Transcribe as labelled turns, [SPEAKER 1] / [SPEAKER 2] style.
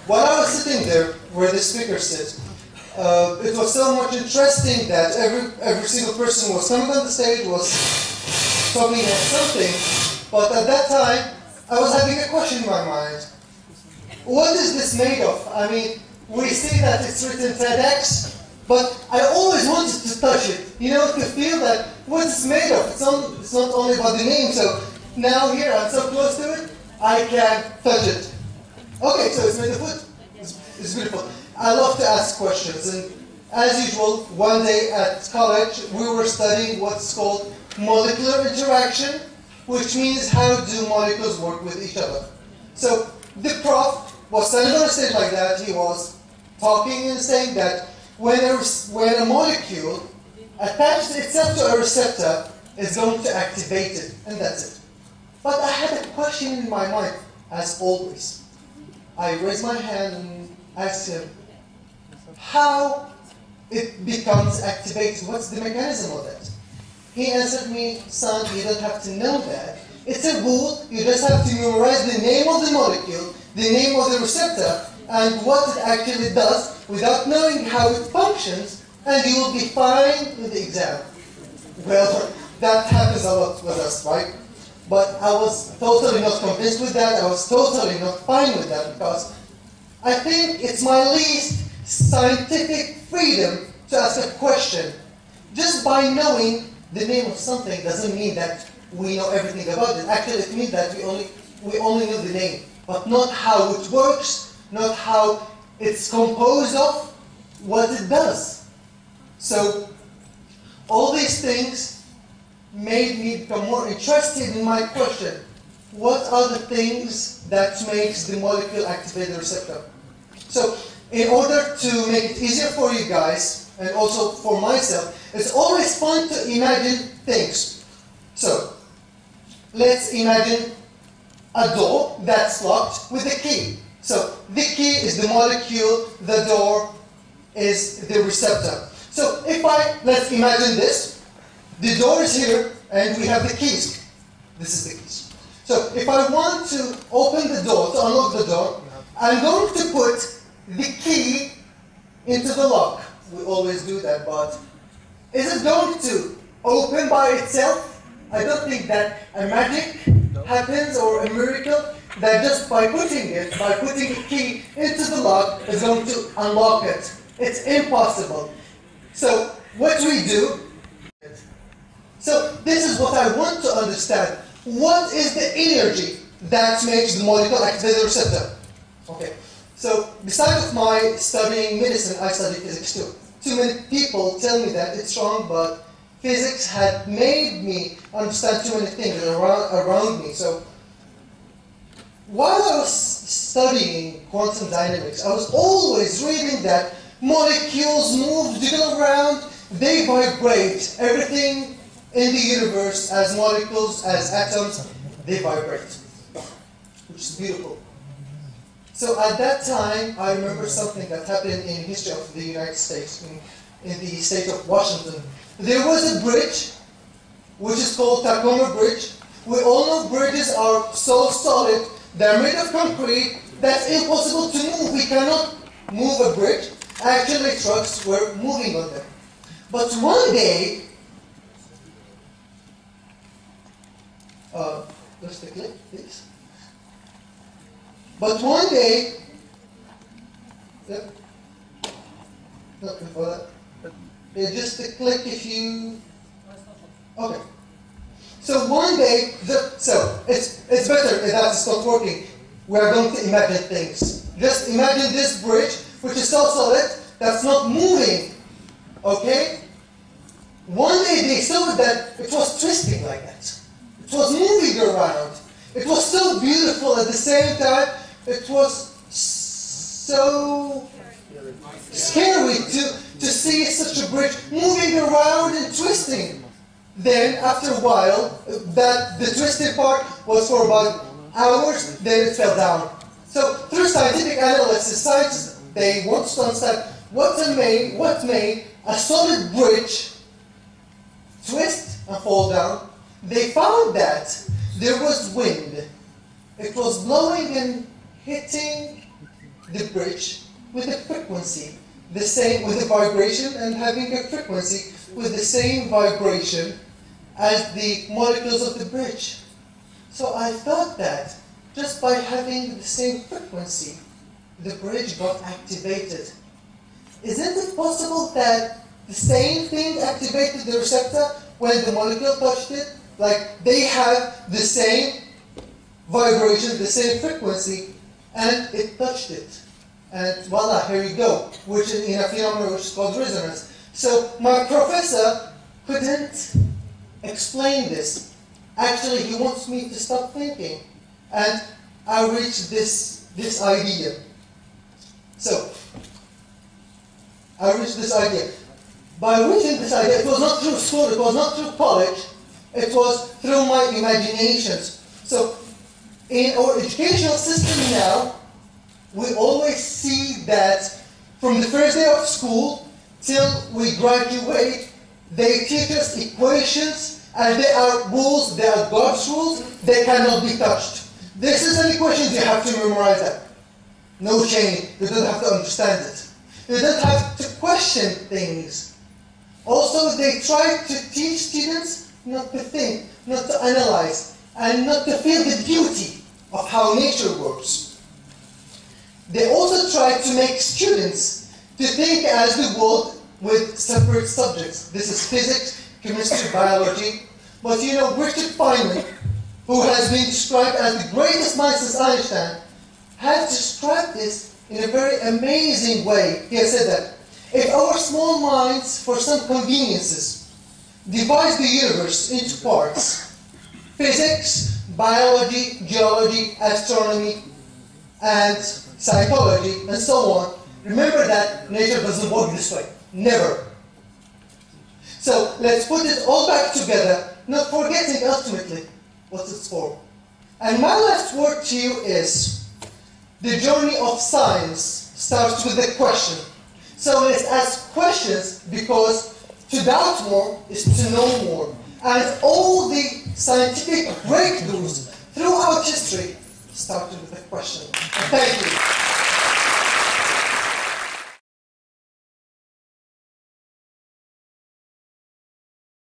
[SPEAKER 1] while I was sitting there where the speaker sits, it was so much interesting that every single person was coming on the stage, was talking about something, but at that time, I was having a question in my mind. What is this made of? I mean, we see that it's written TEDx, but I always wanted to touch it, you know, to feel that what it's made of. It's not only about the name, so now here I'm so close to it, I can touch it. Okay, so it's made of wood. It's beautiful. I love to ask questions, and as usual, one day at college, we were studying what's called molecular interaction, which means how do molecules work with each other. So the prof was standing on a stage like that. He was talking and saying that when a molecule attaches itself to a receptor, it's going to activate it, and that's it. But I had a question in my mind, as always. I raised my hand and asked him how it becomes activated. What's the mechanism of that? He answered me, son, you don't have to know that. It's a rule. You just have to memorize the name of the molecule, the name of the receptor, and what it actually does without knowing how it functions, and you will be fine in the exam. Well, that happens a lot with us, right? But I was totally not convinced with that. I was totally not fine with that because I think it's my least scientific freedom to ask a question. Just by knowing the name of something doesn't mean that we know everything about it. Actually, it means that we only know the name, but not how it works, not how it's composed of, what it does. So all these things made me become more interested in my question. What are the things that makes the molecule activate the receptor? So in order to make it easier for you guys, and also for myself, it's always fun to imagine things. So let's imagine a door that's locked with a key. So the key is the molecule, the door is the receptor. So let's imagine this. The door is here, and we have the keys. This is the keys. So if I want to open the door, to unlock the door, I'm going to put the key into the lock. We always do that, but is it going to open by itself? I don't think that a magic happens or a miracle that just by putting a key into the lock is going to unlock it. It's impossible. So what we do, so this is what I want to understand. What is the energy that makes the molecule activate the receptor? Okay. So besides my studying medicine, I study physics too. Too many people tell me that it's wrong, but physics had made me understand too many things around me. So while I was studying quantum dynamics, I was always reading that molecules move, jiggle around, they vibrate. Everything in the universe, as molecules, as atoms, they vibrate, which is beautiful. So at that time, I remember something that happened in history of the United States, in the state of Washington. There was a bridge, which is called Tacoma Bridge. We all know bridges are so solid, they're made of concrete, that's impossible to move. We cannot move a bridge. Actually, trucks were moving on them. But one day, just a click, please. But one day, not before that, just a click if you, okay. So one day, so it's better if that's not working. We are going to imagine things. Just imagine this bridge, which is so solid, that's not moving, okay? One day they saw that it was twisting like that. It was moving around. It was so beautiful at the same time. It was so scary to see such a bridge moving around and twisting. Then, after a while, the twisted part was for about hours, then it fell down. So, through scientific analysis, scientists, they want to understand what made a solid bridge twist and fall down. They found that there was wind. It was blowing and hitting the bridge with a frequency, the same with a vibration and having a frequency with the same vibration as the molecules of the bridge. So I thought that just by having the same frequency, the bridge got activated. Isn't it possible that the same thing activated the receptor when the molecule touched it? Like they have the same vibration, the same frequency, and it touched it. And voila, here you go, which is in a phenomenon which is called resonance. So my professor couldn't explain this. Actually, he wants me to stop thinking. And I reached this idea. So, I reached this idea. By reaching this idea, it was not through school, it was not through college, it was through my imaginations. So, in our educational system now, we always see that from the first day of school till we graduate, they teach us equations, and they are rules, they are God's rules, they cannot be touched. This is an equation, you have to memorize that. No change, you don't have to understand it. You don't have to question things. Also, they try to teach students not to think, not to analyze, and not to feel the beauty of how nature works. They also try to make students to think as the world with separate subjects. This is physics, chemistry, biology. But you know, Richard Feynman, who has been described as the greatest mind since Einstein, has described this in a very amazing way. He has said that if our small minds, for some conveniences, divide the universe into parts, physics, biology, geology, astronomy, and psychology, and so on, remember that nature doesn't work this way. Never. So let's put it all back together, not forgetting ultimately what it's for. And my last word to you is, the journey of science starts with a question. So let's ask questions, because to doubt more is to know more. And all the scientific breakthroughs throughout history started with a question. Thank you.